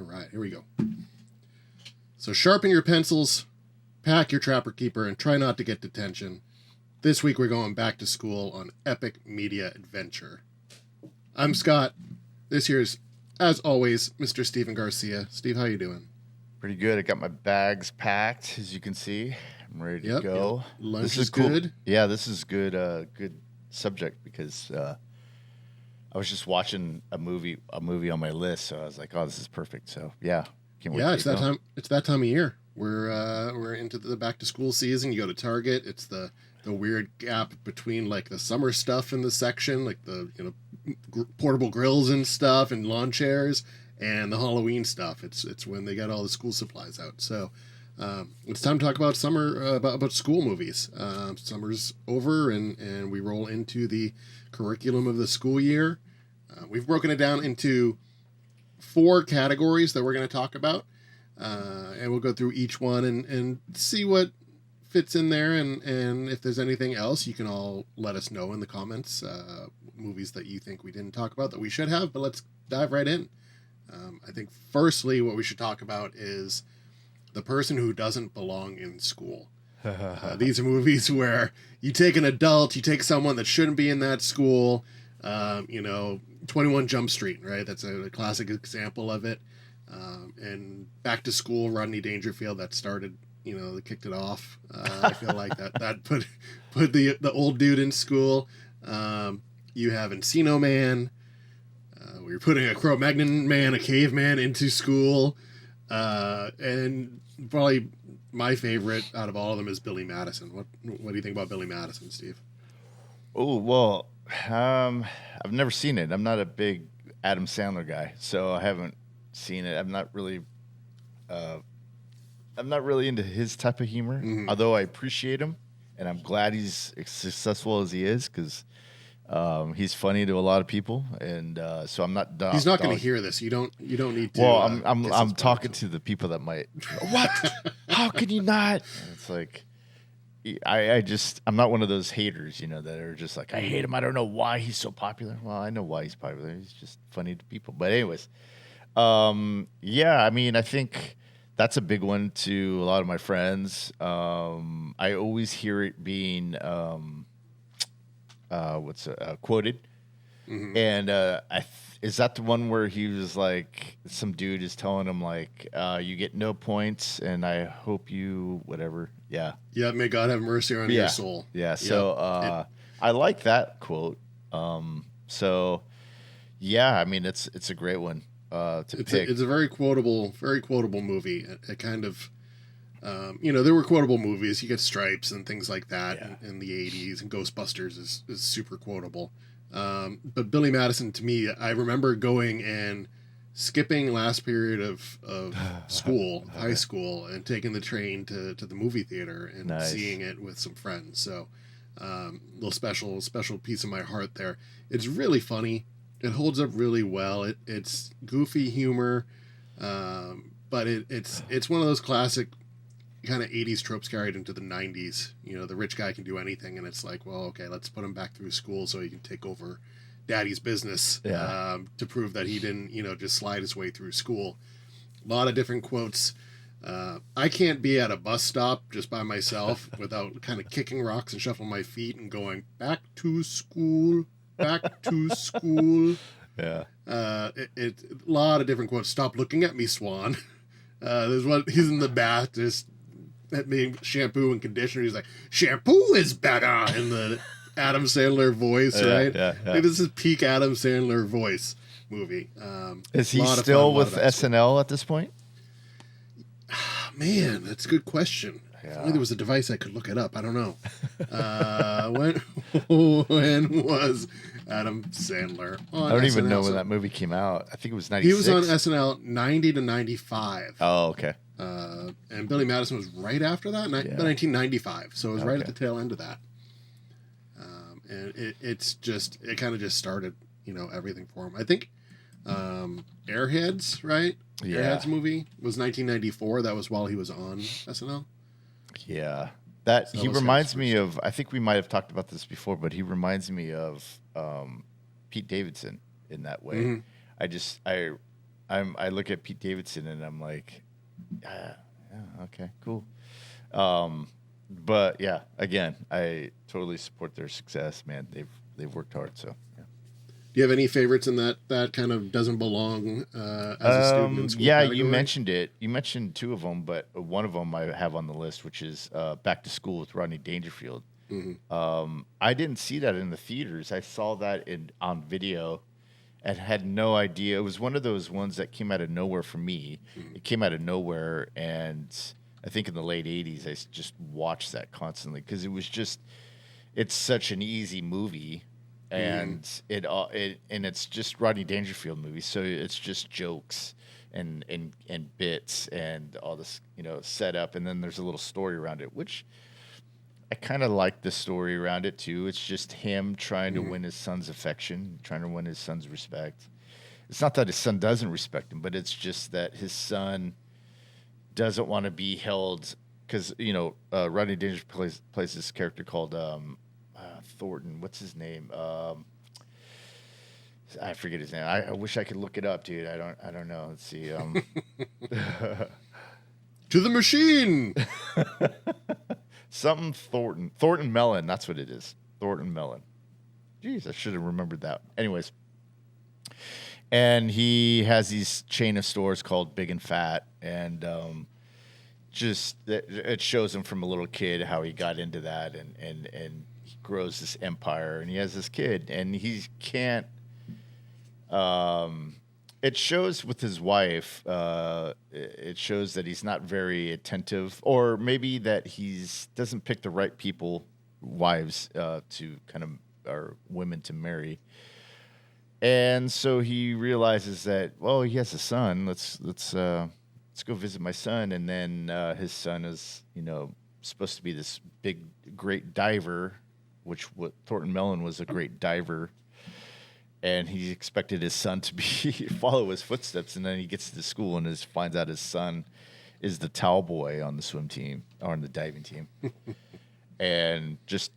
All right, here we go. So sharpen your pencils, pack your Trapper Keeper, and try not to get detention. This week we're going back to school on Epic Media Adventure. I'm Scott. This year's, as always, Mr. Steven Garcia. Steve, how you doing? Pretty good. I got my bags packed, as you can see. I'm ready to go. Yep. Lunch this is cool. good. Yeah, this is good. Good subject because I was just watching a movie on my list, so I was like, "Oh, this is perfect." So yeah, can't wait. Yeah, it's that time. It's that time of year. We're into the back to school season. You go to Target. It's the weird gap between like the summer stuff in the section, like the portable grills and stuff and lawn chairs, and the Halloween stuff. It's when they got all the school supplies out. So it's time to talk about summer about school movies. Summer's over and we roll into the curriculum of the school year. We've broken it down into 4 categories that we're going to talk about, and we'll go through each one and see what fits in there, and if there's anything else, you can all let us know in the comments, movies that you think we didn't talk about that we should have, but let's dive right in. I think firstly what we should talk about is the person who doesn't belong in school. These are movies where you take an adult, you take someone that shouldn't be in that school, 21 Jump Street, right? That's a classic example of it. And Back to School, Rodney Dangerfield, that started, that kicked it off. I feel like that put the old dude in school. You have Encino Man. We're putting a Cro-Magnon man, a caveman into school. And probably my favorite out of all of them is Billy Madison. What do you think about Billy Madison, Steve? Oh, well, I've never seen it. I'm not a big Adam Sandler guy, so I haven't seen it. I'm not really into his type of humor, although I appreciate him, and I'm glad he's as successful as he is because he's funny to a lot of people, and so I'm not. He's not going to hear this. You don't need to. Well, I'm talking to the people that might. What? How can you not? And it's like. I'm not one of those haters, that are just like, I hate him. I don't know why he's so popular. Well, I know why he's popular. He's just funny to people. But anyways, I think that's a big one to a lot of my friends. I always hear it being, quoted. Mm-hmm. And is that the one where he was like, some dude is telling him like, you get no points and I hope you, whatever. Yeah. Yeah. May God have mercy on your soul. Yeah. So I like that quote. It's a great one to pick. It's a very quotable movie. It kind of, there were quotable movies. You get Stripes and things like that in the 80s, and Ghostbusters is super quotable. But Billy Madison, to me, I remember going and skipping last period of school, high school, and taking the train to the movie theater and seeing it with some friends. So, little special piece of my heart there. It's really funny. It holds up really well. It's goofy humor, but it's one of those classic kind of 80s tropes carried into the 90s. The rich guy can do anything, and it's like, well, okay, let's put him back through school so he can take over daddy's business to prove that he didn't, just slide his way through school. A lot of different quotes. I can't be at a bus stop just by myself without kind of kicking rocks and shuffling my feet and going, back to school, back to school. Yeah. A lot of different quotes. Stop looking at me, Swan. There's one, he's in the bath just being shampoo and conditioner. He's like, shampoo is better in the Adam Sandler voice, right? Yeah. I think this is peak Adam Sandler voice movie. Is he still with SNL at this point? Man, that's a good question. Yeah. If only there was a device I could look it up. I don't know. When was Adam Sandler on I don't even SNL? know when that movie came out. I think it was 96. He was on SNL 90 to 95. Oh, okay. And Billy Madison was right after that, 1995. So it was right at the tail end of that. And it kind of just started, everything for him. I think Airheads, right? Yeah. Airheads movie was 1994. That was while he was on SNL. Yeah. He reminds me of, I think we might have talked about this before, but he reminds me of Pete Davidson in that way. Mm-hmm. I look at Pete Davidson and I'm like, yeah, okay, cool. Um, but yeah, again, I totally support their success, man. They've worked hard, so yeah. Do you have any favorites in that kind of doesn't belong as a student in school Yeah, you category? mentioned it. You mentioned two of them, but one of them I have on the list, which is Back to School with Rodney Dangerfield. Hmm. I didn't see that in the theaters. I saw that on video and had no idea. It was one of those ones that came out of nowhere for me. Hmm. It came out of nowhere, and I think in the late '80s, just watched that constantly because it's such an easy movie, Hmm. and it's just Rodney Dangerfield movie, so it's just jokes and bits and all this setup, and then there's a little story around it, which I kind of like the story around it too. It's just him trying to Hmm. win his son's affection, trying to win his son's respect. It's not that his son doesn't respect him, but it's just that his son doesn't want to be held because Rodney Dangerfield plays this character called Thornton. What's his name? I forget his name. I wish I could look it up, dude. I don't know. Let's see. To the machine. Something Thornton. Thornton Mellon. That's what it is. Thornton Mellon. Jeez, I should have remembered that. Anyways, and he has these chain of stores called Big and Fat, and just it shows him from a little kid how he got into that, and he grows this empire, and he has this kid, and he can't. It shows with his wife. It shows that he's not very attentive, or maybe that he's doesn't pick the right wives to kind of or women to marry. And so he realizes that he has a son. Let's go visit my son. And then his son is supposed to be this big great diver, which what Thornton Mellon was a great diver. And he expected his son to be follow his footsteps, and then he gets to the school and finds out his son is the towel boy on the swim team or on the diving team, and just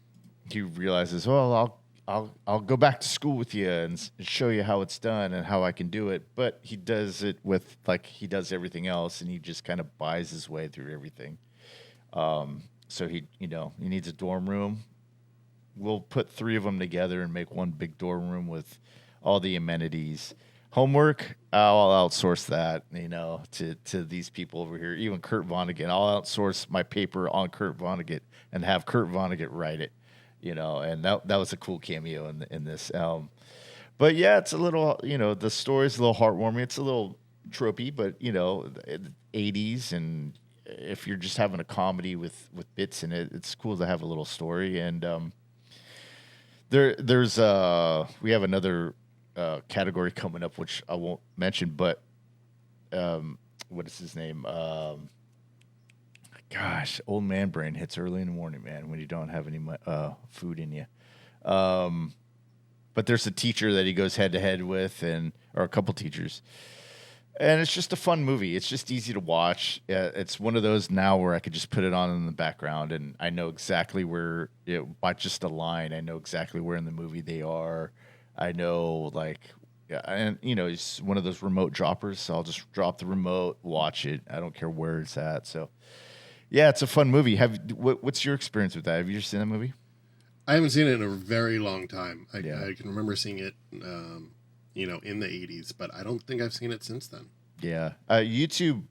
he realizes, well, I'll go back to school with you and show you how it's done and how I can do it. But he does it with like he does everything else, and he just kind of buys his way through everything. So he needs a dorm room. We'll put three of them together and make one big dorm room with all the amenities. Homework, I'll outsource that, to these people over here. Even Kurt Vonnegut, I'll outsource my paper on Kurt Vonnegut and have Kurt Vonnegut write it, And that was a cool cameo in this. But yeah, it's a little, the story's a little heartwarming. It's a little tropey, but 80s, and if you're just having a comedy with bits in it, it's cool to have a little story. And there's we have another category coming up, which I won't mention, but what is his name? Gosh, old man brain hits early in the morning, man, when you don't have any food in you. But there's a teacher that he goes head to head with, or a couple teachers. And it's just a fun movie. It's just easy to watch. It's one of those now where I could just put it on in the background, and I know exactly where, by just a line, I know exactly where in the movie they are. I know, and it's one of those remote droppers, so I'll just drop the remote, watch it. I don't care where it's at. So, yeah, it's a fun movie. What's your experience with that? Have you ever seen that movie? I haven't seen it in a very long time. I Yeah. can remember seeing it, in the 80s, but I don't think I've seen it since then. Yeah. YouTube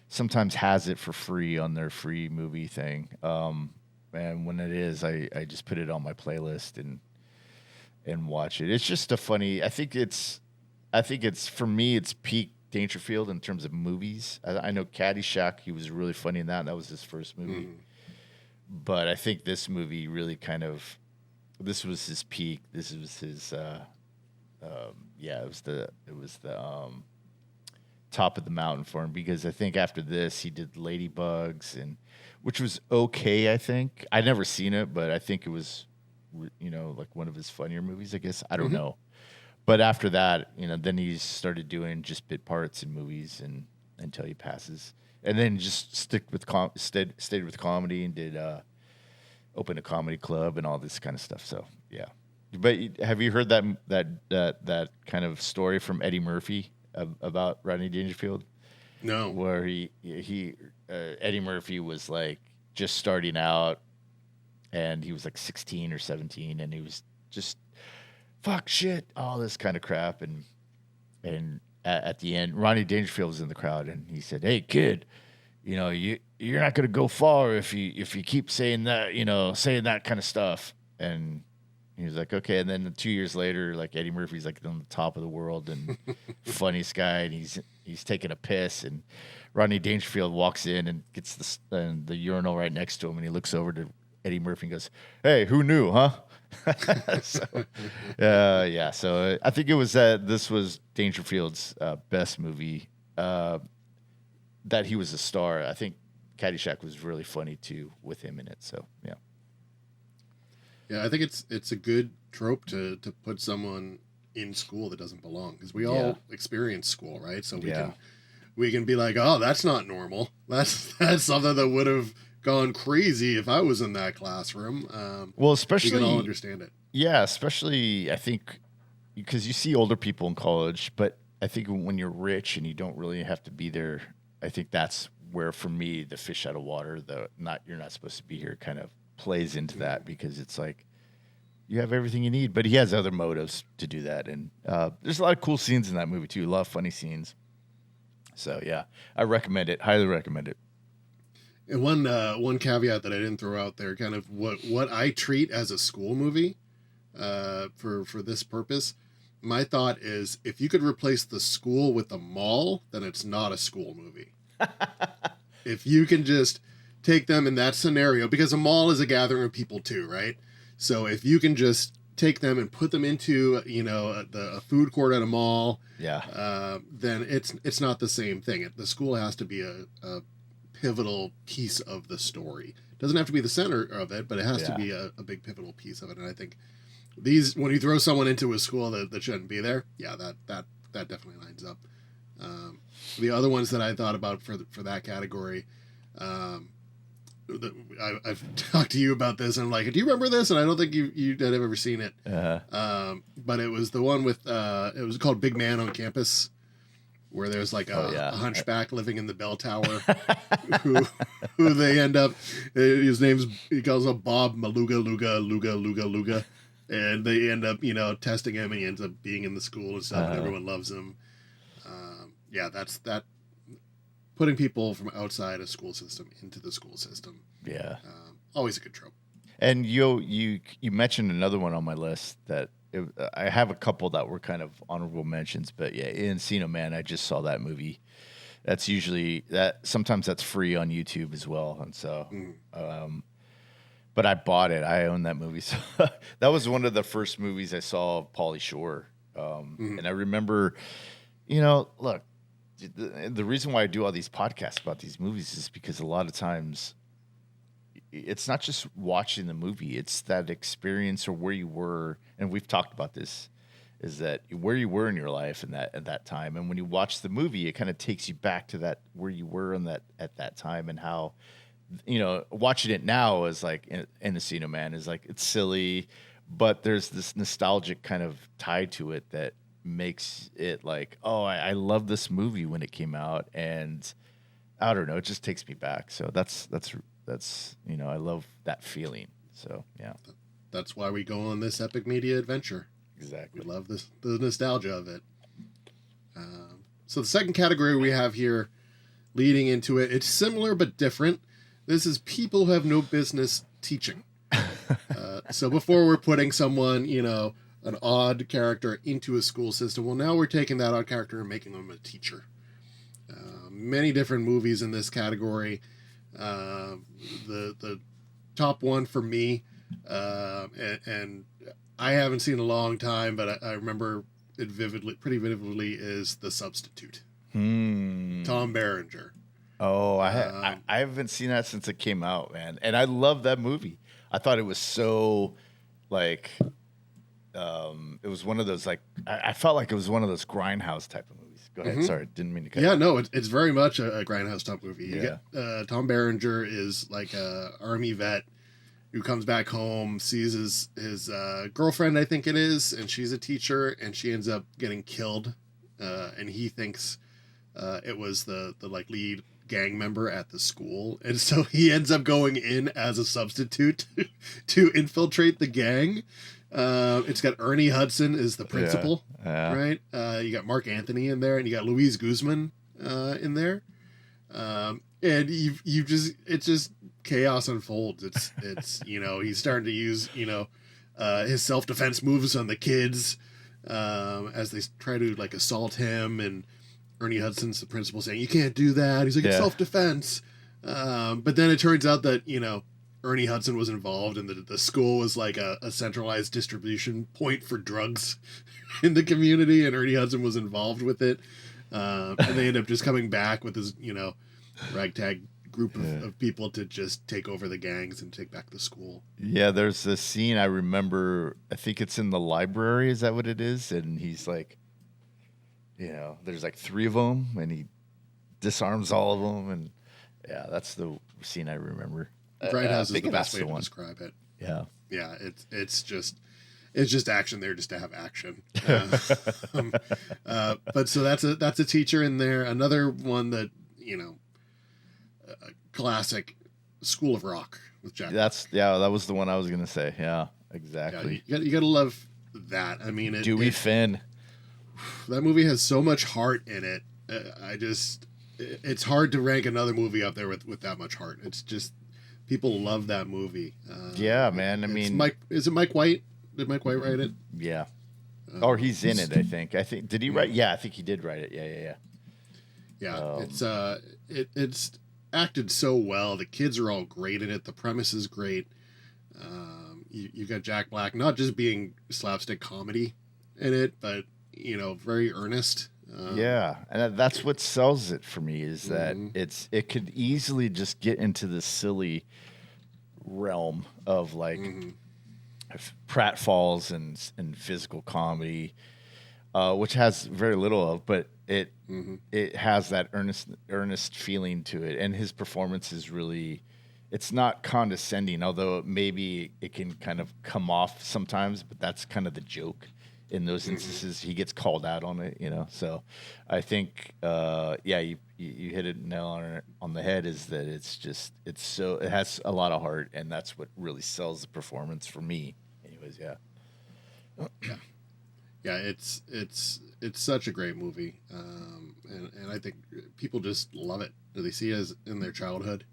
sometimes has it for free on their free movie thing. And when it is, I just put it on my playlist and watch it. It's just a funny. I think it's for me, it's peak Dangerfield in terms of movies. I know Caddyshack, he was really funny in that. And that was his first movie. Mm. But I think this movie really this was his peak. This was his, it was the top of the mountain for him, because I think after this he did Ladybugs, which was okay. I think I never seen it, but I think it was, like one of his funnier movies, I guess. I don't Mm-hmm. know. But after that, then he started doing just bit parts in movies until he passes. And then just stayed with comedy and did open a comedy club and all this kind of stuff. So, yeah. But have you heard that kind of story from Eddie Murphy about Rodney Dangerfield? No. Where Eddie Murphy was like just starting out, and he was like 16 or 17, and he was just fuck shit, all this kind of crap, and at the end, Rodney Dangerfield was in the crowd, and he said, "Hey kid, you're not gonna go far if you keep saying that, saying that kind of stuff." And he was like, "Okay." And then 2 years later, like Eddie Murphy's like on the top of the world and funniest guy, and he's taking a piss, and Rodney Dangerfield walks in and gets the urinal right next to him, and he looks over to Eddie Murphy and goes, "Hey, who knew, huh?" So, yeah. So I think it was this was Dangerfield's best movie. That he was a star. I think Caddyshack was really funny too with him in it. So yeah. Yeah, I think it's a good trope to put someone in school that doesn't belong, because we all experience school, right? So we can be like, oh, that's not normal. That's something that would have gone crazy if I was in that classroom. Well, especially we can all understand it. Yeah, especially I think because you see older people in college, but I think when you're rich and you don't really have to be there, I think that's where, for me, the fish out of water, you're not supposed to be here, kind of plays into that, because it's like you have everything you need. But he has other motives to do that, and there's a lot of cool scenes in that movie too. A lot of funny scenes. So yeah, I recommend it. Highly recommend it. And one caveat that I didn't throw out there, kind of what I treat as a school movie, for this purpose. My thought is, if you could replace the school with the mall, then it's not a school movie. If you can just take them in that scenario, because a mall is a gathering of people too, right? So if you can just take them and put them into a food court at a mall, then it's not the same thing. The school has to be a pivotal piece of the story. It doesn't have to be the center of it, but it has to be a big pivotal piece of it. And I think when you throw someone into a school that shouldn't be there, that definitely lines up. The other ones that I thought about for that category, I've talked to you about this, and I'm like, do you remember this? And I don't think you had ever seen it. But it was the one with it was called Big Man on Campus, where there's like a hunchback living in the bell tower, who they end up. He calls him Bob Maluga Luga, and they end up testing him, and he ends up being in the school and stuff, and everyone loves him. That's that. Putting people from outside a school system into the school system. Yeah. Always a good trope. And you mentioned another one on my list that I have a couple that were kind of honorable mentions, but yeah, Encino Man, I just saw that movie. That's usually sometimes that's free on YouTube as well. And so, but I bought it. I own that movie. So that was one of the first movies I saw of Pauly Shore. And I remember, look, the reason why I do all these podcasts about these movies is because a lot of times it's not just watching the movie, it's that experience or where you were. And we've talked about this, is that where you were in your life at that time. And when you watch the movie, it kind of takes you back to that, where you were at that time, and how, watching it now is like Encino Man is like, it's silly, but there's this nostalgic kind of tie to it that makes it like, oh, I love this movie when it came out, and I don't know, it just takes me back. So that's I love that feeling. So yeah, that's why we go on this epic media adventure. Exactly, we love the nostalgia of it. So the second category we have here, leading into it, it's similar but different. This is people who have no business teaching. So before we're putting someone, an odd character into a school system, well, now we're taking that odd character and making them a teacher. Many different movies in this category. The top one for me, and I haven't seen in a long time, but I remember it pretty vividly, is The Substitute. Tom Berenger. Oh, I haven't seen that since it came out, man. And I love that movie. I thought it was so, like, it was one of those, like, I felt like it was one of those Grindhouse type of movies. Go ahead. Sorry, didn't mean to cut you. No, it's very much a Grindhouse type movie. You get, Tom Berenger is like a army vet who comes back home, sees his girlfriend, I think it is, and she's a teacher, and she ends up getting killed and he thinks it was the like lead gang member at the school, and so he ends up going in as a substitute to infiltrate the gang. It's got Ernie Hudson as the principal, right? You got Mark Anthony in there, and you got Luis Guzman in there, and you just it's just chaos unfolds. It's he's starting to use his self-defense moves on the kids as they try to like assault him, and Ernie Hudson's the principal saying, "You can't do that." He's like, "It's self-defense." But then it turns out that, Ernie Hudson was involved, and the school was like a centralized distribution point for drugs in the community, and Ernie Hudson was involved with it. And they end up just coming back with his, ragtag group of people to just take over the gangs and take back the school. Yeah, there's this scene I remember. I think it's in the library. Is that what it is? And he's like, there's like 3 of them, and he disarms all of them, and yeah, that's the scene I remember. Grindhouse is the best way to describe it. Yeah, yeah, it's just action there just to have action. But so that's a teacher in there. Another one that classic, School of Rock with Jack. that was the one I was gonna say. Yeah, exactly. Yeah, you gotta love that. I mean, Dewey Finn. That movie has so much heart in it. It's hard to rank another movie up there with that much heart. It's just, people love that movie. Yeah, man. I mean, is it Mike White? Did Mike White write it? Yeah. Or he's in it, I think. Did he write? Yeah, I think he did write it. Yeah. Yeah, it's acted so well. The kids are all great in it. The premise is great. You got Jack Black not just being slapstick comedy in it, but very earnest. Yeah, and that's what sells it for me, is that it could easily just get into the silly realm of like pratfalls and physical comedy, which has very little of, but it has that earnest feeling to it, and his performance is really, it's not condescending, although maybe it can kind of come off sometimes, but that's kind of the joke. In those instances, he gets called out on it, So I think, you hit it nail on the head. Is that it has a lot of heart, and that's what really sells the performance for me. Anyways, yeah. It's such a great movie, and I think people just love it. They see it as in their childhood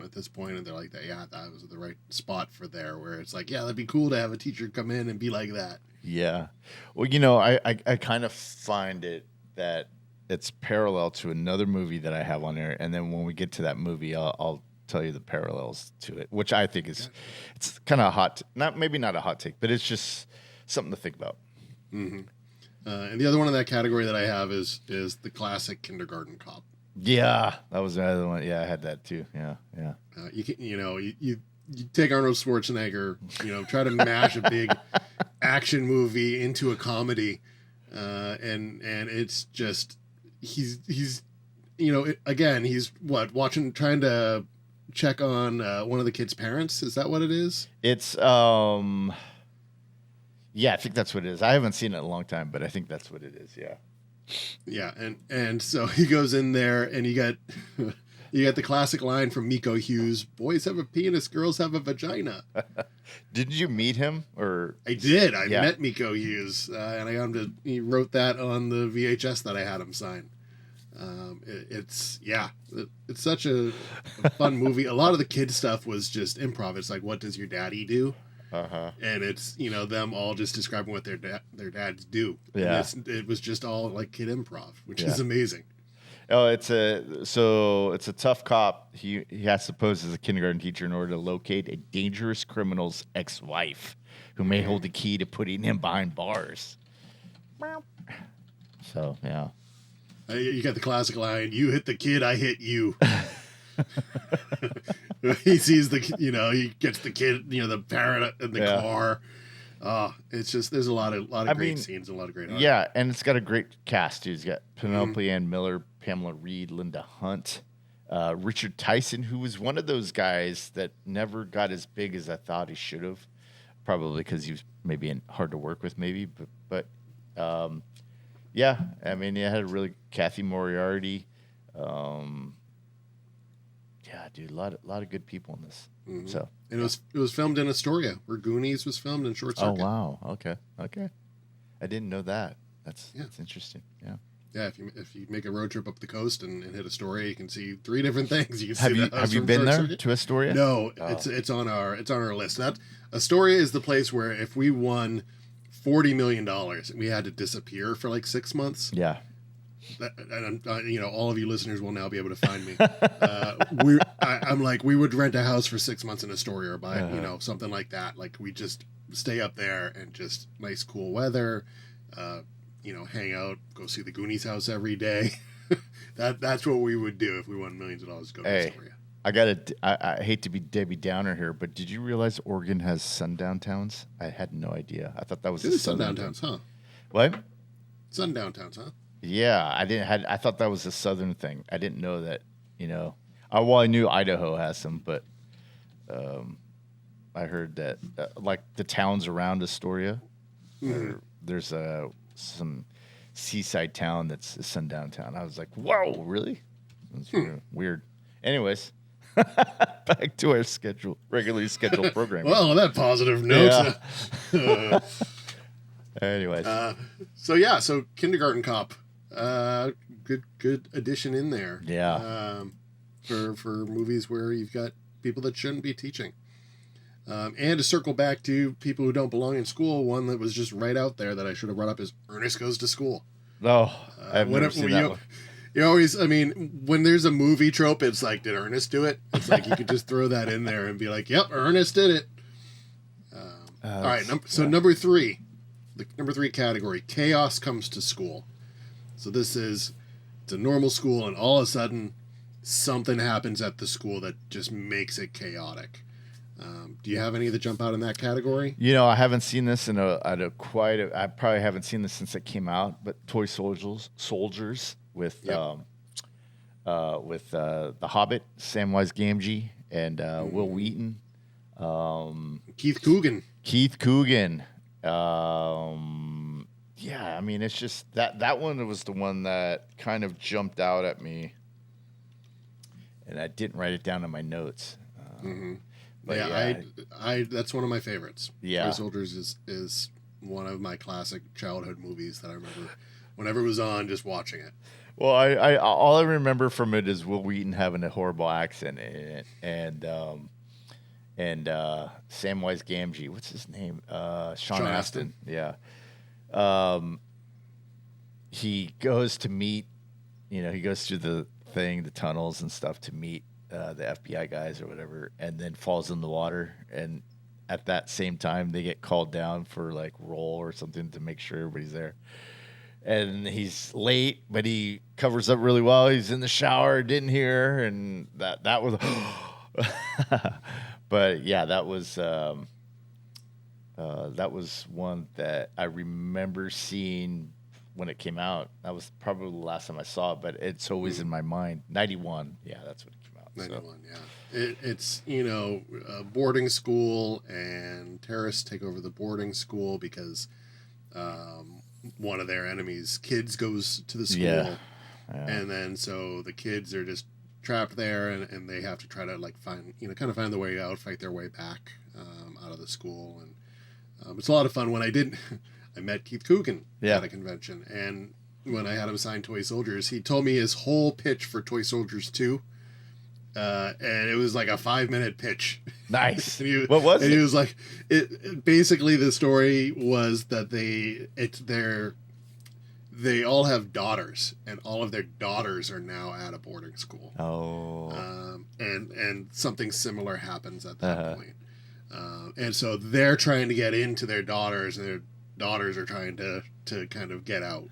at this point, and they're like, that was the right spot for there. Where it's like, that'd be cool to have a teacher come in and be like that. Yeah. Well, I kind of find it that it's parallel to another movie that I have on there. And then when we get to that movie, I'll tell you the parallels to it, which I think is, it's kind of maybe not a hot take, but it's just something to think about. Mm-hmm. And the other one in that category that I have is the classic Kindergarten Cop. Yeah, that was the other one. Yeah, I had that too. Yeah. You take Arnold Schwarzenegger, try to mash a big action movie into a comedy, and it's just he's again, he's trying to check on one of the kids' parents. Is that what it is? It's yeah, I think that's what it is. I haven't seen it in a long time, but I think that's what it is. Yeah, and so he goes in there, and you got the classic line from Miko Hughes: "Boys have a penis, girls have a vagina." Did you meet him? Or I did. I met Miko Hughes, and I got him he wrote that on the VHS that I had him sign. It's such a fun movie. A lot of the kid stuff was just improv. It's like, what does your daddy do? And it's them all just describing what their dads do. Yeah, it was just all like kid improv, which is amazing. Oh, it's a tough cop. He has to pose as a kindergarten teacher in order to locate a dangerous criminal's ex-wife, who may hold the key to putting him behind bars. So yeah, you got the classic line: "You hit the kid, I hit you." He sees he gets the kid, the parent in the car. It's just, there's a lot of great scenes, and a lot of great art. Yeah, and it's got a great cast too. It's got Penelope Ann Miller, Pamela Reed, Linda Hunt, Richard Tyson, who was one of those guys that never got as big as I thought he should have. Probably because he was maybe hard to work with, maybe. But Yeah, I mean, it had really Kathy Moriarty. Um, yeah, dude, a lot of good people in this. Mhm. So, And it was filmed in Astoria, where Goonies was filmed in Short oh Circuit. wow, okay, I didn't know that. Yeah. That's interesting. Yeah. Yeah, if you make a road trip up the coast and hit Astoria, you can see 3 different things. You can Have see you the house have you from been Short there Circuit. to Astoria? No, Oh. it's on our list. That Astoria is the place where if we won $40 million, we had to disappear for like 6 months. Yeah. And all of you listeners will now be able to find me. I'm like, we would rent a house for 6 months in Astoria or buy something like that. Like we just stay up there and just nice cool weather. Hang out, go see the Goonies house every day. That's what we would do if we won millions of dollars to go to Astoria. I hate to be Debbie Downer here, but did you realize Oregon has sundown towns? I had no idea. I thought that was It is sundown towns, huh? What? Sundown towns, huh? Yeah, I thought that was a southern thing. I didn't know that. I knew Idaho has some, but I heard that like the towns around Astoria, there's some seaside town that's a sundown town. I was like, whoa, really? That's weird. Anyways, back to our regularly scheduled program. Well, on that positive note. Yeah. Anyways. So Kindergarten Cop, good addition in there. Yeah. For movies where you've got people that shouldn't be teaching. And to circle back to people who don't belong in school, one that was just right out there that I should have brought up is Ernest Goes to School. Oh, I've never seen that one. You always, when there's a movie trope, it's like, did Ernest do it? It's like you could just throw that in there and be like, yep, Ernest did it. All right, number 3, the number 3 category, chaos comes to school. So it's a normal school, and all of a sudden, something happens at the school that just makes it chaotic. Do you have any that jump out in that category? I haven't seen this I probably haven't seen this since it came out. But Toy Soldiers with The Hobbit, Samwise Gamgee, and Will Wheaton, Keith Coogan. It's just that one was the one that kind of jumped out at me, and I didn't write it down in my notes. But I that's one of my favorites. Yeah. Toy Soldiers is one of my classic childhood movies that I remember whenever it was on, just watching it. Well, I all I remember from it is Will Wheaton having a horrible accent in it, and Samwise Gamgee, what's his name? Sean Astin. Yeah. He goes to meet, he goes through the tunnels and stuff to meet the FBI guys or whatever, and then falls in the water. And at that same time, they get called down for like roll or something to make sure everybody's there. And he's late, but he covers up really well. He's in the shower, didn't hear, and that was. But yeah, that was one that I remember seeing when it came out. That was probably the last time I saw it, but it's always in my mind. 91, yeah, that's when it came out. 91, yeah. It's boarding school, and terrorists take over the boarding school because one of their enemies' kids goes to the school, yeah. And then so the kids are just trapped there, and they have to try to find the way out, fight their way back out of the school, and it's a lot of fun. When I met Keith Coogan at a convention, and when I had him sign Toy Soldiers, he told me his whole pitch for Toy Soldiers 2. And it was like a 5-minute pitch. Nice. What was it? And he was like, basically the story was that they all have daughters, and all of their daughters are now at a boarding school. Oh. And something similar happens at that point. And so they're trying to get into their daughters, and their daughters are trying to kind of get out.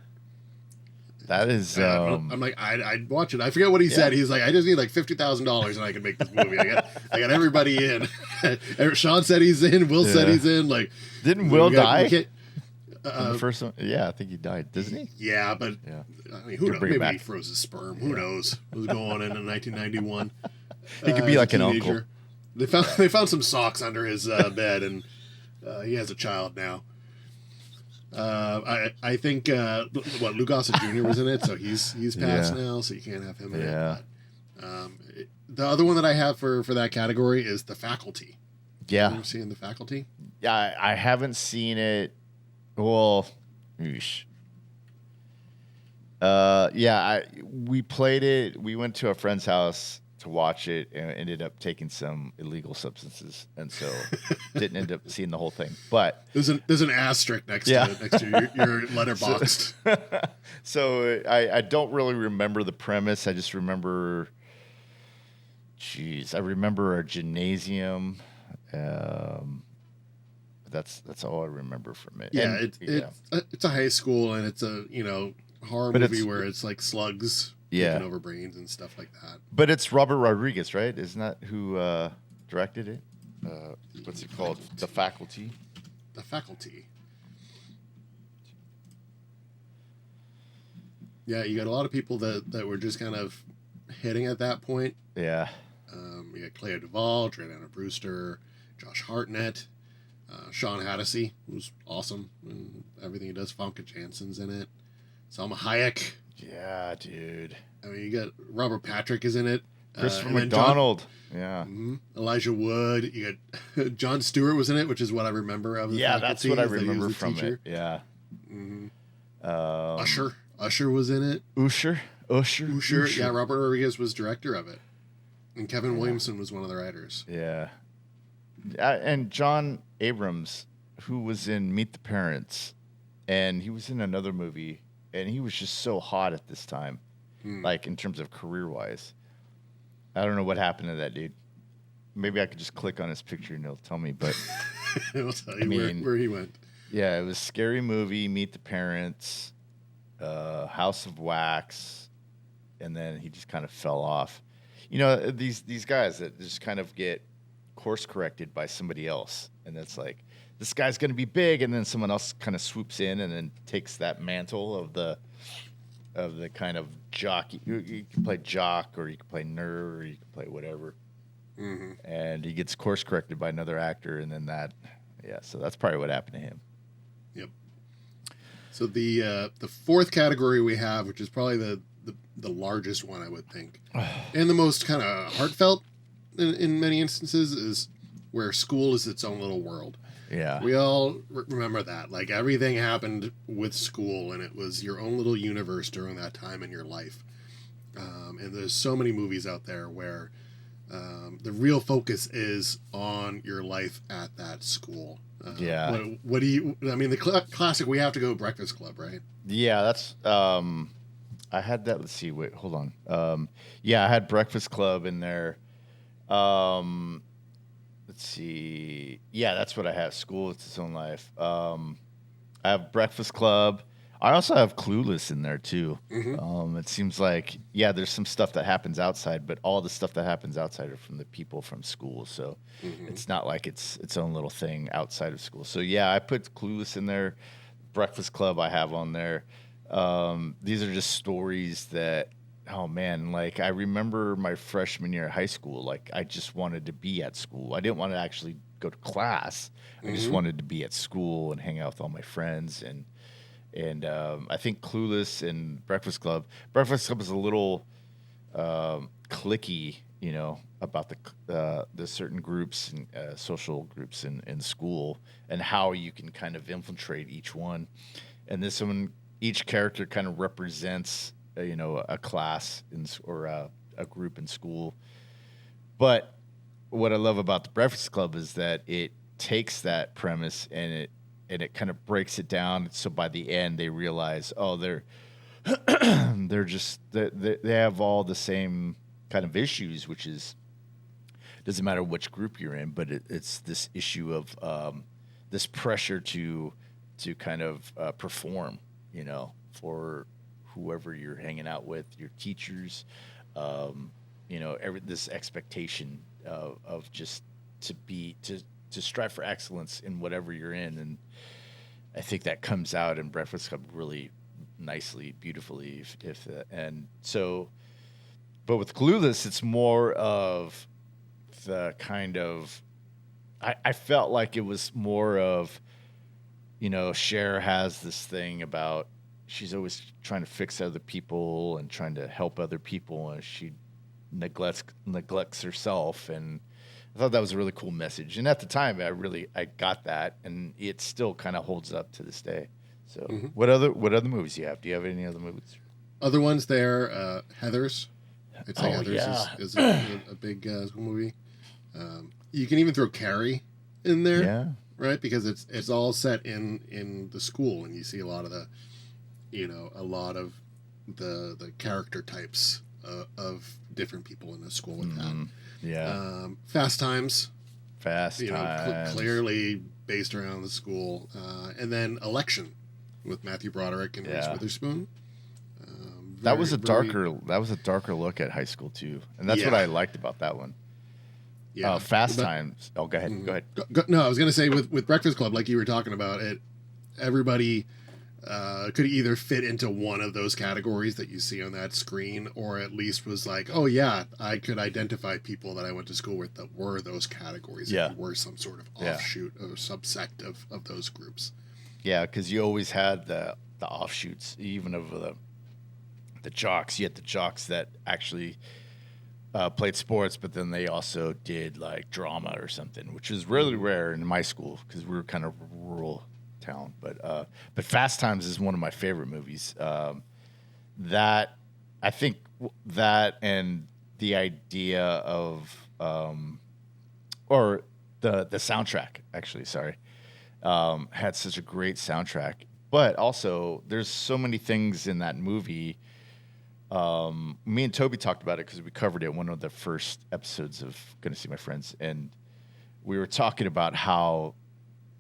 That is. I'm like, I'd watch it. I forget what he said. He's like, I just need like $50,000 and I can make this movie. I got everybody in. Sean said he's in. Will said he's in. Like, didn't Will die? In the first one? Yeah, I think he died. Doesn't he? Yeah, but who knows? Maybe he froze his sperm. Who knows? What was going on in 1991? He could be like an uncle. They found some socks under his bed, and he has a child now. I think Lou Gossett Jr. was in it, so he's passed Yeah. now, so you can't have him in Yeah. it. But the other one that I have for that category is The Faculty. Yeah. You seen The Faculty? Yeah, I haven't seen it. Well, oosh. We played it. We went to a friend's house to watch it and ended up taking some illegal substances, and so didn't end up seeing the whole thing. But There's an asterisk next Yeah. to your letterboxed. so I don't really remember the premise. I just remember, I remember a gymnasium. That's all I remember from it. Yeah, And, it's a high school, and it's a horror But movie it's- where it's like slugs Yeah. taking over brains and stuff like that. But it's Robert Rodriguez, right? Isn't that who directed it? What's it called? The Faculty. The Faculty. Yeah, you got a lot of people that were just kind of hitting at that point. Yeah. You got Clea Duvall, Jordana Brewster, Josh Hartnett, Sean Hattasey, who's awesome in everything he does. Famke Janssen's in it. Salma Hayek. Yeah, dude. I mean, you got Robert Patrick is in it. Christopher and then McDonald. Yeah. Elijah Wood. You got Jon Stewart was in it, which is what I remember of. The Yeah, that's Faculty, what I is that he was remember the from teacher. it. Yeah. Usher was in it. Usher. Yeah, Robert Rodriguez was director of it, and Kevin Williamson was one of the writers. Yeah. And John Abrams, who was in Meet the Parents, and he was in another movie, and he was just so hot at this time, like in terms of career-wise. I don't know what happened to that dude. Maybe I could just click on his picture and it'll tell me, but I'll tell you where he went. yeah, it was Scary Movie, Meet the Parents, House of Wax, and then he just kind of fell off. These guys that just kind of get course corrected by somebody else, and it's like, this guy's going to be big, and then someone else kind of swoops in and then takes that mantle of the kind of jock. You can play jock, or you can play nerd, or you can play whatever. Mm-hmm. And he gets course corrected by another actor, and then so that's probably what happened to him. Yep. So the fourth category we have, which is probably the largest one, I would think, and the most kind of heartfelt in many instances, is where school is its own little world. Yeah. We all remember that. Like, everything happened with school, and it was your own little universe during that time in your life. And there's so many movies out there where the real focus is on your life at that school. Yeah. What do you? I mean, the classic. We have to go Breakfast Club, right? Yeah, that's. I had that. Let's see. Wait, hold on. Yeah, I had Breakfast Club in there. Let's see. Yeah, that's what I have. School, it's its own life. I have Breakfast Club. I also have Clueless in there too. Mm-hmm. It seems like, yeah, there's some stuff that happens outside, but all the stuff that happens outside are from the people from school. So it's not like it's its own little thing outside of school. So yeah, I put Clueless in there. Breakfast Club I have on there. These are just stories that, oh man, like I remember my freshman year of high school, like I just wanted to be at school. I didn't want to actually go to class. I just wanted to be at school and hang out with all my friends. And I think Clueless and Breakfast Club is a little cliquey, about the certain groups and social groups in school, and how you can kind of infiltrate each one. And this one, each character kind of represents a class or a group in school. But what I love about the Breakfast Club is that it takes that premise and it kind of breaks it down. So by the end, they realize, oh, they're they have all the same kind of issues, which is, doesn't matter which group you're in, but it's this issue of this pressure to kind of perform, for whoever you're hanging out with, your teachers, this expectation of just to strive for excellence in whatever you're in. And I think that comes out in Breakfast Club really nicely, beautifully. But with Clueless, it's more of the kind of, I felt like it was more of Cher has this thing about she's always trying to fix other people and trying to help other people, and she neglects herself. And I thought that was a really cool message. And at the time, I got that, and it still kind of holds up to this day. So, what other movies do you have? Do you have any other movies? Other ones there, Heathers. I'd say Heathers yeah. is a big school movie. You can even throw Carrie in there, Yeah. right? Because it's all set in the school, and you see a lot of the character types of different people in the school with that. Yeah. Fast Times, Fast Times. clearly based around the school, and then Election with Matthew Broderick and Reese Witherspoon. That was a darker look at high school too, and that's what I liked about that one. Yeah, Fast Times. Oh, go ahead. Go ahead. No, I was gonna say with Breakfast Club, like you were talking about it, everybody could either fit into one of those categories that you see on that screen, or at least was like, oh yeah, I could identify people that I went to school with that were those categories. Yeah, that were some sort of offshoot or subsect of those groups. Yeah, because you always had the offshoots, even of the jocks. You had the jocks that actually played sports, but then they also did like drama or something, which is really rare in my school because we were kind of rural town. But Fast Times is one of my favorite movies. That I think that and the idea of or the soundtrack actually, sorry, had such a great soundtrack. But also, there's so many things in that movie. Me and Toby talked about it because we covered it in one of the first episodes of Gonna See My Friends, and we were talking about how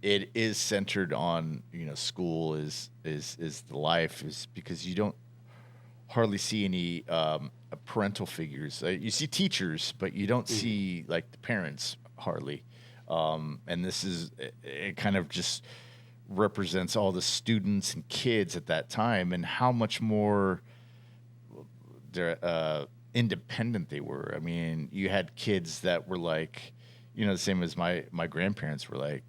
it is centered on school is the life, is because you don't hardly see any parental figures. You see teachers, but you don't see like the parents hardly. And this is it kind of just represents all the students and kids at that time and how much more they're independent they were. I mean, you had kids that were like, the same as my grandparents were like,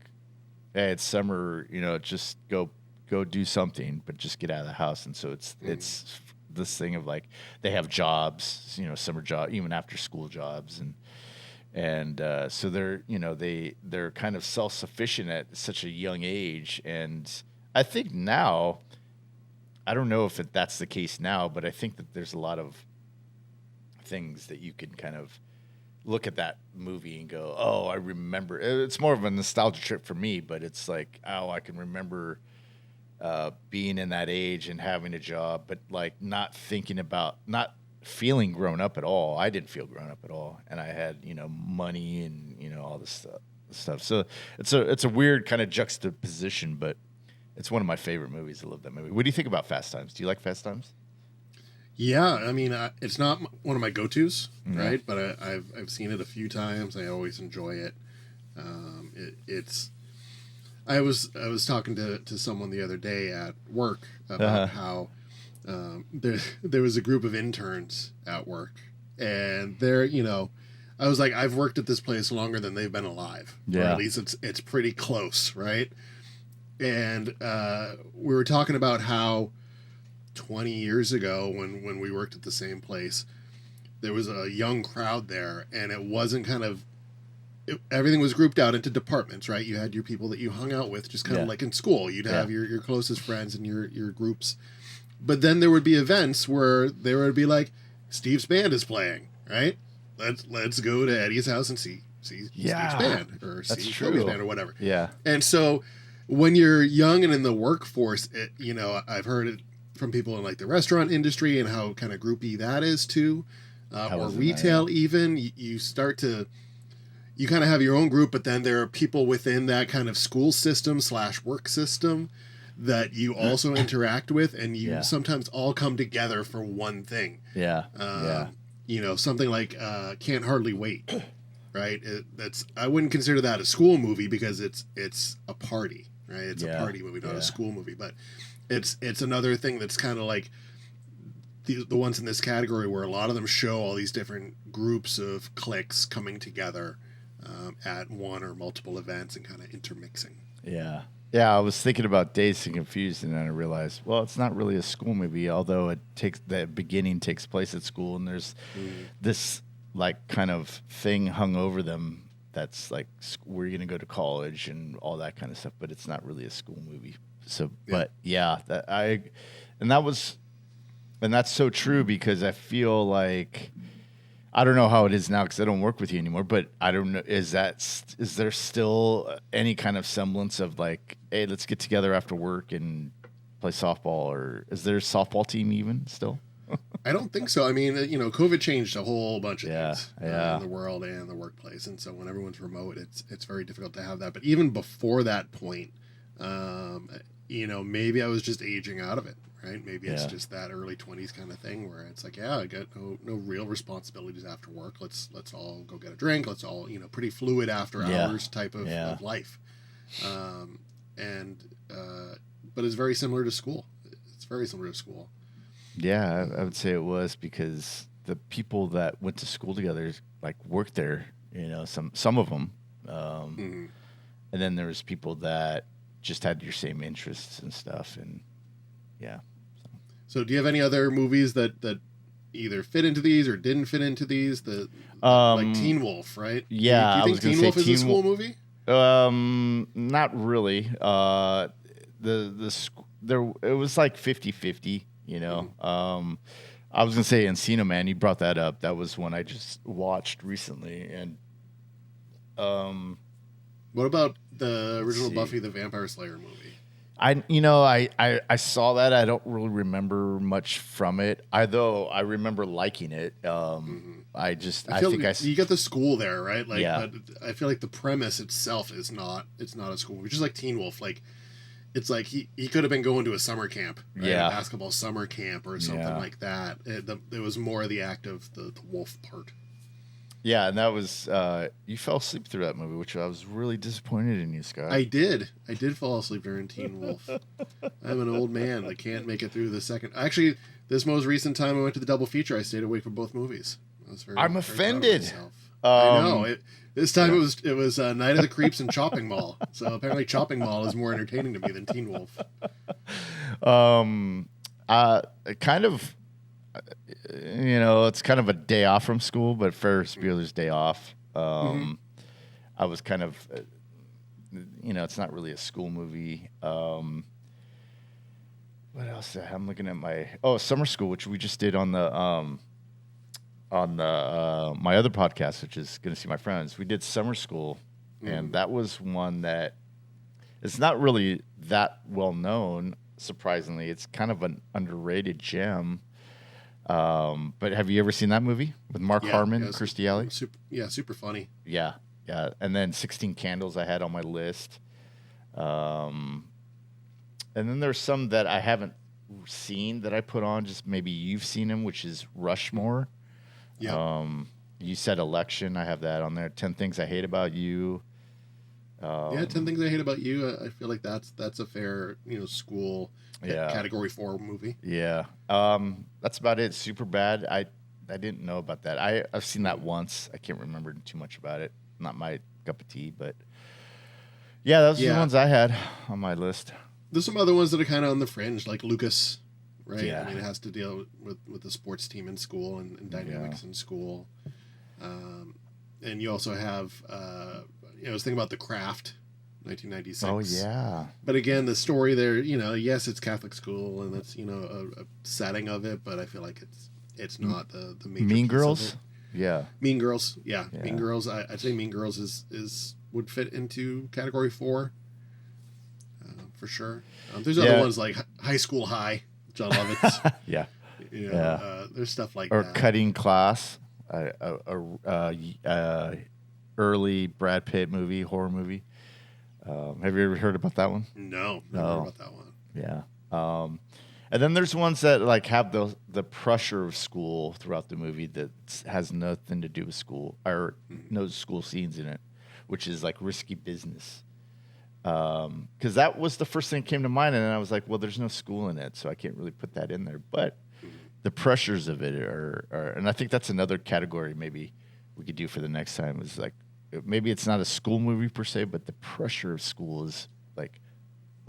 hey, it's summer, just go do something, but just get out of the house. And so it's this thing of like they have jobs, summer job, even after school jobs, and so they're they're kind of self-sufficient at such a young age. And I think now, I don't know if that's the case now, but I think that there's a lot of things that you can kind of look at that movie and go, oh, I remember. It's more of a nostalgia trip for me, but it's like, oh, I can remember being in that age and having a job, but like not feeling grown up at all. I didn't feel grown up at all, and I had money and all this stuff. So it's a weird kind of juxtaposition, but it's one of my favorite movies. I love that movie. What do you think about Fast Times? Do you like Fast Times? Yeah, I mean, it's not one of my go-tos, right? But I've seen it a few times. I always enjoy it. I was talking to someone the other day at work about how there was a group of interns at work, and they're I was like, I've worked at this place longer than they've been alive, or at least it's pretty close, right? And we were talking about how 20 years ago when we worked at the same place, there was a young crowd there, and it wasn't everything was grouped out into departments, right? You had your people that you hung out with, just kind of like in school. You'd have your closest friends and your groups. But then there would be events where there would be like, Steve's band is playing, right? Let's go to Eddie's house and see Steve's band, or see Toby's band, or whatever. Yeah. And so when you're young and in the workforce, I've heard it from people in like the restaurant industry and how kind of groupy that is too, or retail even. You start to, you kind of have your own group, but then there are people within that kind of school system / work system that you also interact with, and you sometimes all come together for one thing. Something like Can't Hardly Wait, right? I wouldn't consider that a school movie because it's a party, right? It's a party movie, not a school movie, but it's another thing that's kind of like the ones in this category where a lot of them show all these different groups of cliques coming together at one or multiple events and kind of intermixing. Yeah. Yeah, I was thinking about Dazed and Confused, and then I realized, well, it's not really a school movie, although the beginning takes place at school, and there's this like kind of thing hung over them that's like where you're gonna go to college and all that kind of stuff, but it's not really a school movie. So, but yeah, and that's so true because I feel like. I don't know how it is now because I don't work with you anymore, but I don't know. Is there still any kind of semblance of like, hey, let's get together after work and play softball, or is there a softball team even still? I don't think so. I mean, COVID changed a whole bunch of things Yeah. in the world and the workplace, and so when everyone's remote, it's very difficult to have that. But even before that point, maybe I was just aging out of it. Right? Maybe it's just that early 20s kind of thing where it's like, yeah, I got no real responsibilities after work. Let's all go get a drink. Let's all, pretty fluid after hours type of life. But it's very similar to school. It's very similar to school. Yeah, I would say it was because the people that went to school together, like worked there, some of them. And then there was people that just had your same interests and stuff. And yeah. So do you have any other movies that either fit into these or didn't fit into these? Like Teen Wolf, right? Yeah. Do you think Teen Wolf is a school movie? Not really. It was like 50-50, I was gonna say Encino Man. You brought that up. That was one I just watched recently. And what about the original Buffy the Vampire Slayer movie? I saw that. I don't really remember much from it, although I remember liking it. I think you get the school there, right? Like, yeah. But I feel like the premise itself is not. It's not a school movie. Just like Teen Wolf, like it's like he could have been going to a summer camp, right? A basketball summer camp or something like that. It was more the act of the wolf part. Yeah, and that was you fell asleep through that movie, which I was really disappointed in you, Scott. I did fall asleep during Teen Wolf. I'm an old man. I can't make it through the second. Actually, this most recent time I went to the double feature, I stayed awake for both movies. I'm offended. I know. This time it was Night of the Creeps and Chopping Mall. So apparently Chopping Mall is more entertaining to me than Teen Wolf. Kind of. It's kind of a day off from school, but Ferris Bueller's Day Off. I was kind of, it's not really a school movie. What else? I'm looking at Summer School, which we just did on the my other podcast, which is Gonna See My Friends. We did Summer School, and that was one that it's not really that well known. Surprisingly, it's kind of an underrated gem. But have you ever seen that movie with Mark Harmon, Kirstie Alley? Super funny. Yeah. And then 16 Candles I had on my list. And then there's some that I haven't seen that I put on. Just maybe you've seen them, which is Rushmore. Yeah. You said Election. I have that on there. 10 Things I Hate About You. 10 Things I Hate About You. I feel like that's a fair school category 4 movie. Yeah. That's about it. Super Bad. I didn't know about that. I've seen that once. I can't remember too much about it. Not my cup of tea, but yeah, those are the ones I had on my list. There's some other ones that are kind of on the fringe, like Lucas, right? Yeah. I mean, it has to deal with the sports team in school and dynamics in school. And you also have, I was thinking about The Craft, 1996. Oh, yeah. But again, the story there, yes, it's Catholic school and that's, a setting of it, but I feel like it's not the major Mean piece Girls? of it. Yeah. Mean Girls. Yeah. Mean Girls. I'd say Mean Girls would fit into category 4. For sure. There's other ones like High School High, John Lovitz. Yeah. There's stuff like or that. Cutting Class, early Brad Pitt movie, horror movie. Have you ever heard about that one? No, never heard about that one. Yeah. And then there's ones that like have the pressure of school throughout the movie that has nothing to do with school or no school scenes in it, which is like Risky Business. Because that was the first thing that came to mind, and then I was like, well, there's no school in it, so I can't really put that in there. But the pressures of it are, and I think that's another category maybe we could do for the next time. Is like maybe it's not a school movie per se, but the pressure of school is like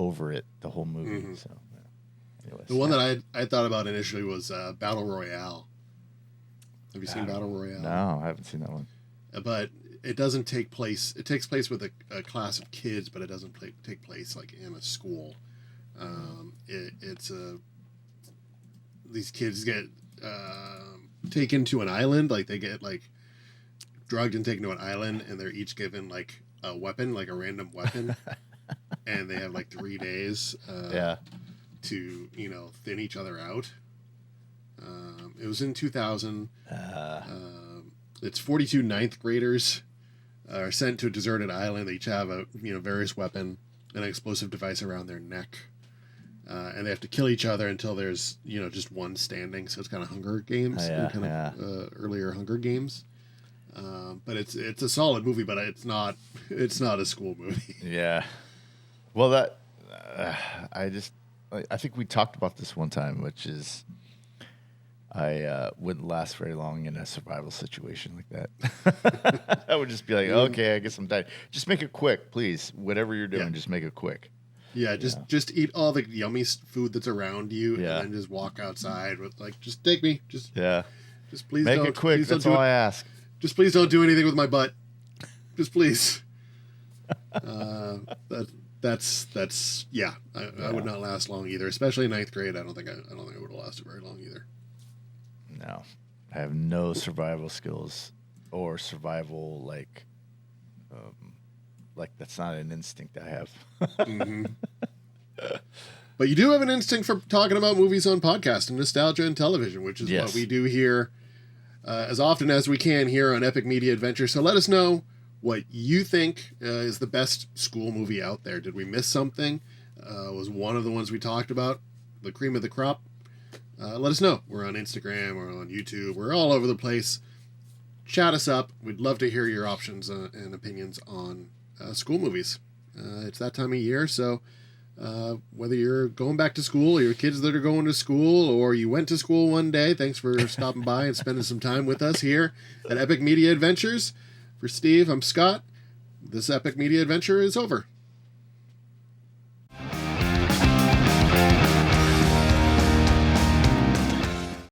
over it the whole movie. So, yeah. Anyways, The one that I thought about initially was Battle Royale. Have you seen Battle Royale? No, I haven't seen that one. But it doesn't take place. It takes place with a class of kids, but it doesn't take place like in a school. These kids get taken to an island. Like they get like drugged and taken to an island, and they're each given like a weapon, like a random weapon, and they have like 3 days. To thin each other out. It was in 2000. It's 42 ninth graders are sent to a deserted island. They each have a various weapon and an explosive device around their neck, and they have to kill each other until there's just one standing. So it's kind of Hunger Games, earlier Hunger Games. But it's a solid movie, but it's not a school movie. Yeah. Well, that I think we talked about this one time, which is I wouldn't last very long in a survival situation like that. I would just be like, okay, I guess I'm dying. Just make it quick, please. Whatever you're doing, just make it quick. Yeah, just eat all the yummy food that's around you, and then just walk outside with like, just take me, just please make it quick. That's all I ask. Just please don't do anything with my butt. Just please. That's I would not last long either, especially in ninth grade. I don't think I would have lasted very long either. No, I have no survival skills or survival like that's not an instinct I have. Mm-hmm. But you do have an instinct for talking about movies on podcast and nostalgia and television, which is what we do here as often as we can here on Epic Media Adventure. So let us know what you think is the best school movie out there. Did we miss something? Was one of the ones we talked about the cream of the crop? Let us know. We're on Instagram, we're on YouTube, we're all over the place. Chat us up. We'd love to hear your options and opinions on school movies. It's that time of year, so whether you're going back to school or your kids that are going to school or you went to school one day, thanks for stopping by and spending some time with us here at Epic Media Adventures. For Steve, I'm Scott. This Epic Media Adventure is over.